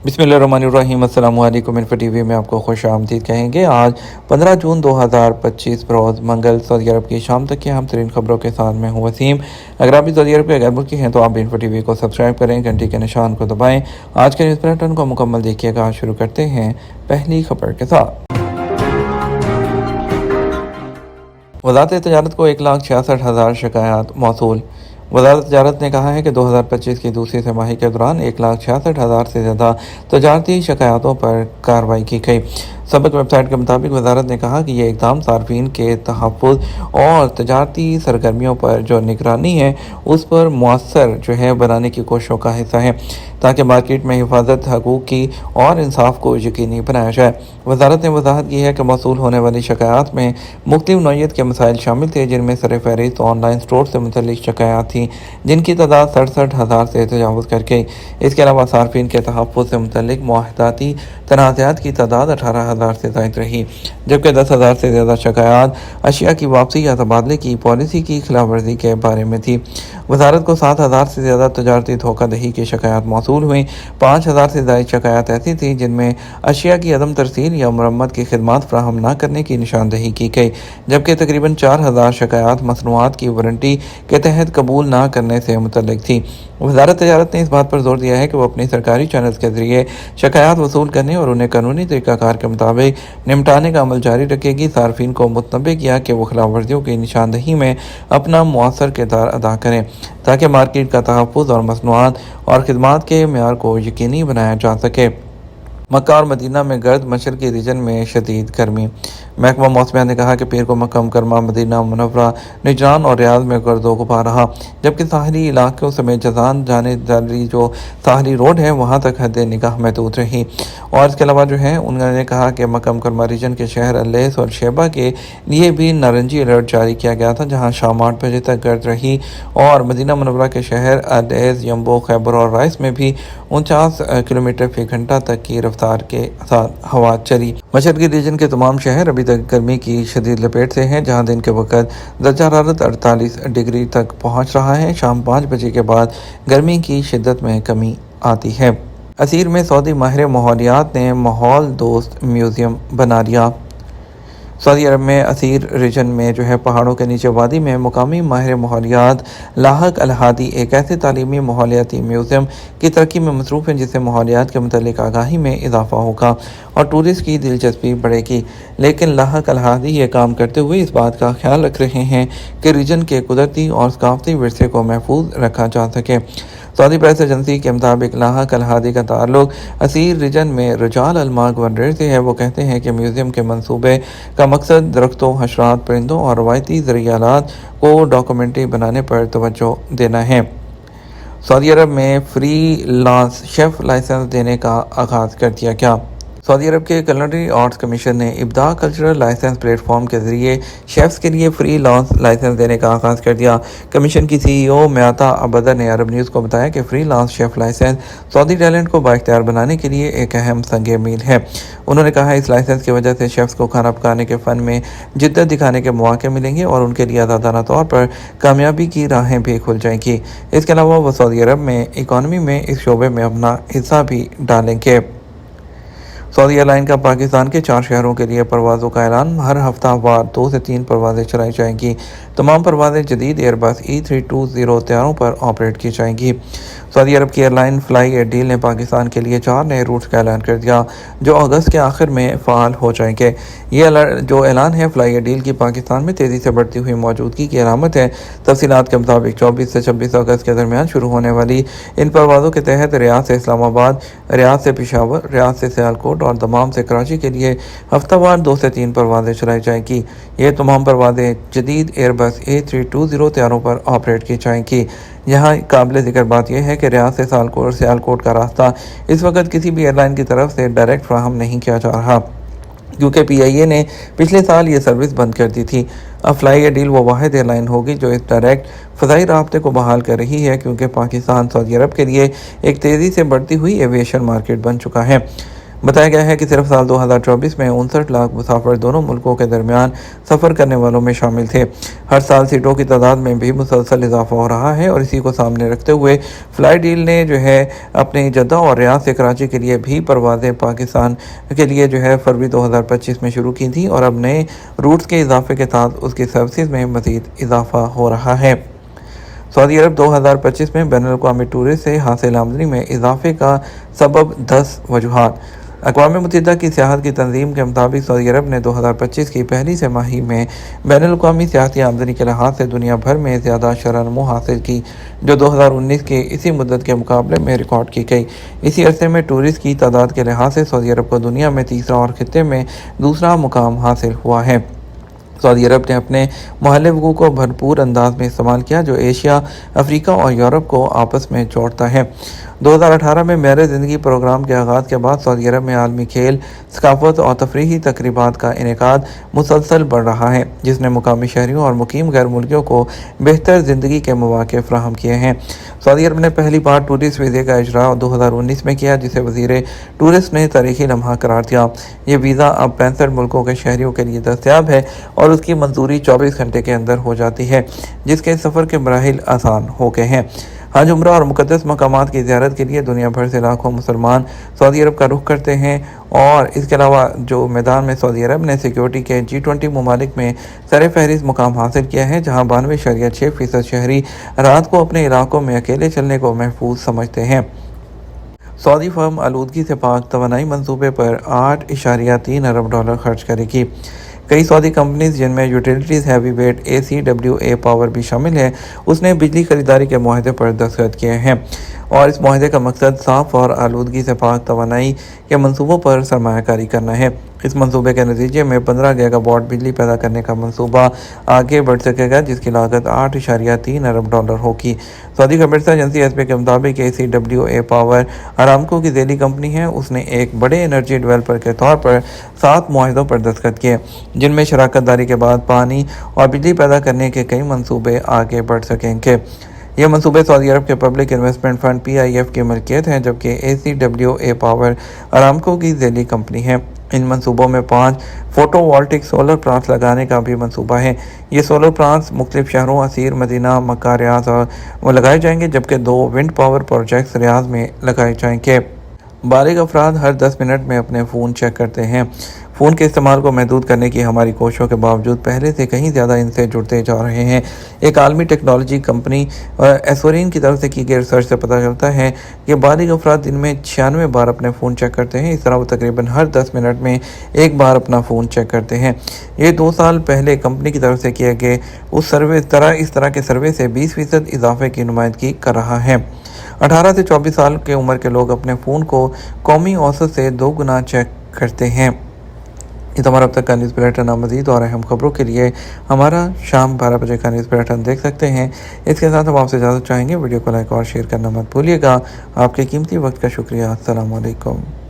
बिस्मिल्लाहिर्रहमानिर्रहीम। अस्सलामु अलैकुम। इन्फो टीवी में आपको खुश आमदीद कहेंगे। आज 15 जून 2025 रोज़ मंगल सऊदी अरब की शाम तक की अहम तरीन खबरों के साथ मैं हूँ वसीम। अगर आप भी सऊदी अरब के गैर मुल्की हैं तो आप इन्फो टीवी को सब्सक्राइब करें, घंटी के निशान को दबाएं। आज के न्यूज़ बुलेटिन को मुकम्मल देखिएगा। शुरू करते हैं पहली खबर के साथ। वज़ारत तजारत को 1,66,000 शिकायत मौसूल। वज़ारत तजारत ने कहा है कि 2025 की दूसरी तिमाही के दौरान 1,66,000 से ज़्यादा तजारती शिकायतों पर कार्रवाई की गई। सबक वेबसाइट के मुताबिक वज़ारत ने कहा कि ये इक़दाम सार्फिन के तहफ़्फ़ुज़ और तजारती सरगर्मियों पर जो निगरानी है उस पर मुअस्सर बनाने की कोशिशों का हिस्सा है ताकि मार्केट में हिफाजत हकूक़ की और इंसाफ को यकीनी बनाया जाए। वज़ारत ने वजाहत की है कि मौसूल होने वाली शिकायत में मुख्तलिफ़ नौइयत के मसाइल शामिल थे, जिनमें सरफ़हरिस्त ऑनलाइन स्टोर से मुतल्लिक़ शिकायत थी जिनकी तादाद 67,000 से तजावुज़ कर गई। इसके अलावा सार्फिन के तहफ़्फ़ुज़ से मुतल्लिक़ मुआहदाती तनाज़ात की तादाद 18,000 से ज़ायद रही, जबकि 10,000 से ज़्यादा शिकायत अशिया की वापसी या तबादले की पॉलिसी की खिलाफ वर्जी के बारे में थी। वज़ारत को 7,000 से ज़्यादा तजारती धोखाधड़ी की शिकायत मौसूल हुई। 5,000 से ज़ायद शिकायत ऐसी थी जिनमें अशिया की अदम तरसील या मरम्मत की खिदमात फ्राहम न करने की निशानदही की गई, जबकि तकरीबन 4,000 शिकायत मसनूआत की वारंटी के तहत कबूल न करने से मुतल्लिक़ थी। वज़ारत तजारत ने इस बात पर जोर दिया है कि वह अपनी सरकारी चैनल्स के ज़रिए शिकायत वसूल करने और उन्हें कानूनी तरीक़ाकार के मुताबिक निपटाने का अमल जारी रखेगी। सार्फिन को मुतनब्बे किया कि वो खिलाफ वर्जियों की निशानदही में अपना मुअस्सर किरदार अदा करें ताकि मार्केट का तहफ़्फ़ुज़ और मसनूआत और खिदमात के मेयार को यकीनी बनाया जा सके। मक्का और मदीना में गर्द, मशरक़ी रीजन में शदीद गर्मी। महकमा मौसमियात ने कहा कि पीर को मक्का मुकर्रमा, मदीना मुनव्वरा, निजरान और रियाद में गर्द गुबार रहा, जबकि साहली इलाकों समेत जज़ान जाने वाली जो साहली रोड है वहाँ तक हद निगाह महदूद रही। और इसके अलावा उन्होंने कहा कि मक्का मुकर्रमा रीजन के शहर अल्लेस और शेबा के लिए भी नारंगी अलर्ट जारी किया गया था, जहाँ शाम 8 बजे तक गर्द रही। और मदीना मुनव्वरा के शहर अल्लेस, यम्बो, खैबर और राइस में भी 49 किलोमीटर फी घंटा तक की रफ्तार के साथ हवा चली। मशरक़ी रीजन के तमाम शहर अभी तक गर्मी की शदीद लपेट से हैं, जहां दिन के वक़्त दर्जा हरारत 48 डिग्री तक पहुंच रहा है। शाम 5 बजे के बाद गर्मी की शिद्दत में कमी आती है। असीर में सऊदी माहिर माहौलियात ने माहौल दोस्त म्यूज़ियम बना लिया। सऊदी अरब में असीर रीजन में पहाड़ों के नीचे वादी में मुकामी माहिर माहौलियात लाहक अल-हादी एक ऐसे तालीमी माहौलियाती म्यूज़ियम की तरक्की में मसरूफ़ हैं जिससे माहौलियात के मुतल्लिक़ आगाही में इजाफ़ा होगा और टूरिस्ट की दिलचस्पी बढ़ेगी। लेकिन लाहक अल-हादी ये काम करते हुए इस बात का ख्याल रख रहे हैं कि रीजन के कुदरती और सकाफ़ती विरसे को महफूज रखा जा सके। सऊदी प्रेस एजेंसी के मुताबिक लाहक अल-हादी का ताल्लुक असीर रीजन में रजाल अल-माल गवर्नर से है। वो कहते हैं कि म्यूज़ियम के मंसूबे का मकसद दरख्तों, हशरात, परिंदों और रवायती ज़रियात को डॉक्यूमेंट्री बनाने पर तवज्जो देना है। सऊदी अरब में फ्री लांस शेफ़ लाइसेंस देने का आगाज़ कर दिया गया। सऊदी अरब के कुलिनरी आर्ट्स कमीशन ने इब्दा कल्चरल लाइसेंस प्लेटफॉर्म के ज़रिए शेफ़्स के लिए फ्री लांस लाइसेंस देने का आगाज़ कर दिया। कमीशन की CEO म्याता अबदर ने अरब न्यूज़ को बताया कि freelance chef license Saudi talent को बाइख्तियार बनाने के लिए एक अहम संग मील है। उन्होंने कहा इस लाइसेंस की वजह से शेफ़्स को खाना पकाने के फ़न में जिद्दत दिखाने के मौके मिलेंगे और उनके लिए आज़ादाना तौर पर कामयाबी की राहें भी खुल जाएंगी। इसके अलावा वह सऊदी अरब में इकॉनमी में इस शोबे में अपना हिस्सा भी डालेंगे। सऊदी एयरलाइन का पाकिस्तान के 4 शहरों के लिए परवाज़ों का ऐलान। हर हफ्तावार 2 से 3 परवाज़ें चलाई जाएंगी। तमाम परवाज़ें जदीद एयरबस E320 तैयारों पर ऑपरेट की जाएंगी। सऊदी अरब की एयरलाइन फ्लाई एयर डील ने पाकिस्तान के लिए 4 नए रूट्स का ऐलान कर दिया जो अगस्त के आखिर में फ़ाल हो जाएंगे। ये जो ऐलान है फ्लाई एयर डील की पाकिस्तान में तेज़ी से बढ़ती हुई मौजूदगी की अलामत है। तफसीलात के मुताबिक 24 से 26 अगस्त के दरमियान शुरू होने वाली इन परवाज़ों के तहत रियाद से इस्लामाबाद, रियाद से पेशावर, रियाद से सियालकोट और दमाम से कराची के लिए हफ्तावार 2 से 3 परवाज़ें चलाई जाएंगी। ये तमाम परवाज़ें जदीद एयरबस A320 तैयारों पर ऑपरेट की जाएंगी। यहाँ काबिल ज़िक्र बात यह है कि रियाद से सियालकोट का रास्ता इस वक्त किसी भी एयरलाइन की तरफ से डायरेक्ट फ्राहम नहीं किया जा रहा, क्योंकि PIA ने पिछले साल ये सर्विस बंद कर दी थी। अब फ्लाई एयर डील वो वाहिद एयरलाइन होगी जो इस डायरेक्ट फ़ज़ाई राब्ते को बहाल कर रही है, क्योंकि पाकिस्तान सऊदी अरब के लिए एक तेज़ी से बढ़ती हुई एविएशन मार्केट बन चुका है। بتایا گیا ہے کہ صرف سال 2024 میں 59 لاکھ مسافر دونوں ملکوں کے درمیان سفر کرنے والوں میں شامل تھے۔ ہر سال سیٹوں کی تعداد میں بھی مسلسل اضافہ ہو رہا ہے اور اسی کو سامنے رکھتے ہوئے فلائی ڈیل نے اپنی جدہ اور ریاض سے کراچی کے لیے بھی پروازیں پاکستان کے لیے فروری 2025 میں شروع کی تھی اور اب نئے روٹس کے اضافے کے ساتھ اس کی سروسز میں مزید اضافہ ہو رہا ہے۔ سعودی عرب 2025 میں بین الاقوامی ٹورسٹ سے حاصل آمدنی میں اضافے کا سبب 10 وجوہات۔ اقوام متحدہ کی سیاحت کی تنظیم کے مطابق سعودی عرب نے 2025 کی پہلی سہ ماہی میں بین الاقوامی سیاحتی آمدنی کے لحاظ سے دنیا بھر میں زیادہ شرح نمو حاصل کی، جو 2019 کے اسی مدت کے مقابلے میں ریکارڈ کی گئی۔ اسی عرصے میں ٹورسٹ کی تعداد کے لحاظ سے سعودی عرب کو دنیا میں تیسرا اور خطے میں دوسرا مقام حاصل ہوا ہے۔ سعودی عرب نے اپنے محلِ وقوع کو بھرپور انداز میں استعمال کیا، جو ایشیا، افریقہ اور یورپ کو آپس میں جوڑتا ہے۔ 2018 میں معیارِ زندگی پروگرام کے آغاز کے بعد سعودی عرب میں عالمی کھیل، ثقافت اور تفریحی تقریبات کا انعقاد مسلسل بڑھ رہا ہے، جس نے مقامی شہریوں اور مقیم غیر ملکیوں کو بہتر زندگی کے مواقع فراہم کیے ہیں۔ سعودی عرب نے پہلی بار ٹورسٹ ویزے کا اجراء 2019 میں کیا، جسے وزیر ٹورسٹ نے تاریخی لمحہ قرار دیا۔ یہ ویزا اب 65 ملکوں کے شہریوں کے لیے دستیاب ہے اور اس کی منظوری 24 گھنٹے کے اندر ہو جاتی ہے، جس کے سفر کے مراحل آسان ہو گئے ہیں۔ حج، عمرہ اور مقدس مقامات کی زیارت کے لیے دنیا بھر سے لاکھوں مسلمان سعودی عرب کا رخ کرتے ہیں اور اس کے علاوہ جو میدان میں سعودی عرب نے سیکیورٹی کے G20 ممالک میں سر فہرست مقام حاصل کیا ہے، جہاں 92.6% شہری رات کو اپنے علاقوں میں اکیلے چلنے کو محفوظ سمجھتے ہیں۔ سعودی فرم آلودگی سے پاک توانائی منصوبے پر $8.3 ارب خرچ کرے گی۔ کئی سعودی کمپنیز، جن میں utilities, heavyweight ACWA power بھی شامل ہے، اس نے بجلی خریداری کے معاہدے پر دستخط کیے ہیں اور اس معاہدے کا مقصد صاف اور آلودگی سے پاک توانائی کے منصوبوں پر سرمایہ کاری کرنا ہے۔ اس منصوبے کے نتیجے میں 15 گیگا واٹ بجلی پیدا کرنے کا منصوبہ آگے بڑھ سکے گا، جس کی لاگت $8.3 ارب ہوگی۔ سعودی خبررساں ایجنسی ایسپی کے مطابق ACWA پاور ارامکو کی ذیلی کمپنی ہے۔ اس نے ایک بڑے انرجی ڈیولپر کے طور پر 7 معاہدوں پر دستخط کیے، جن میں شراکت داری کے بعد پانی اور بجلی پیدا کرنے کے کئی منصوبے آگے بڑھ سکیں گے۔ یہ منصوبے سعودی عرب کے پبلک انویسٹمنٹ فنڈ PIF کی ملکیت ہیں، جبکہ ACWA پاور ارامکو کی ذیلی کمپنی ہے۔ ان منصوبوں میں 5 فوٹو وولٹک سولر پلانٹس لگانے کا بھی منصوبہ ہے۔ یہ سولر پلانٹس مختلف شہروں عسیر، مدینہ، مکہ، ریاض اور لگائے جائیں گے، جبکہ 2 ونڈ پاور پروجیکٹس ریاض میں لگائے جائیں گے۔ بالغ افراد ہر 10 منٹ میں اپنے فون چیک کرتے ہیں۔ فون کے استعمال کو محدود کرنے کی ہماری کوششوں کے باوجود پہلے سے کہیں زیادہ ان سے جڑتے جا رہے ہیں۔ ایک عالمی ٹیکنالوجی کمپنی ایسورین کی طرف سے کی گئی ریسرچ سے پتہ چلتا ہے کہ بالغ افراد دن میں 96 بار اپنے فون چیک کرتے ہیں۔ اس طرح وہ تقریباً ہر 10 منٹ میں ایک بار اپنا فون چیک کرتے ہیں۔ یہ 2 سال پہلے کمپنی کی طرف سے کیے گئے اس طرح کے سروے سے 20% اضافے کی نمائندگی کر رہا ہے۔ 18 سے 24 سال کی عمر کے لوگ اپنے فون کو قومی اوسط سے 2 گنا چیک کرتے ہیں۔ یہ تو ہمارا اب تک کا نیوز بلیٹن۔ مزید اور اہم خبروں کے لیے ہمارا شام 12 بجے کا نیوز بلیٹن دیکھ سکتے ہیں۔ اس کے ساتھ ہم آپ سے اجازت چاہیں گے۔ ویڈیو کو لائک اور شیئر کرنا مت بھولیے گا۔ آپ کے قیمتی وقت کا شکریہ۔ السلام علیکم۔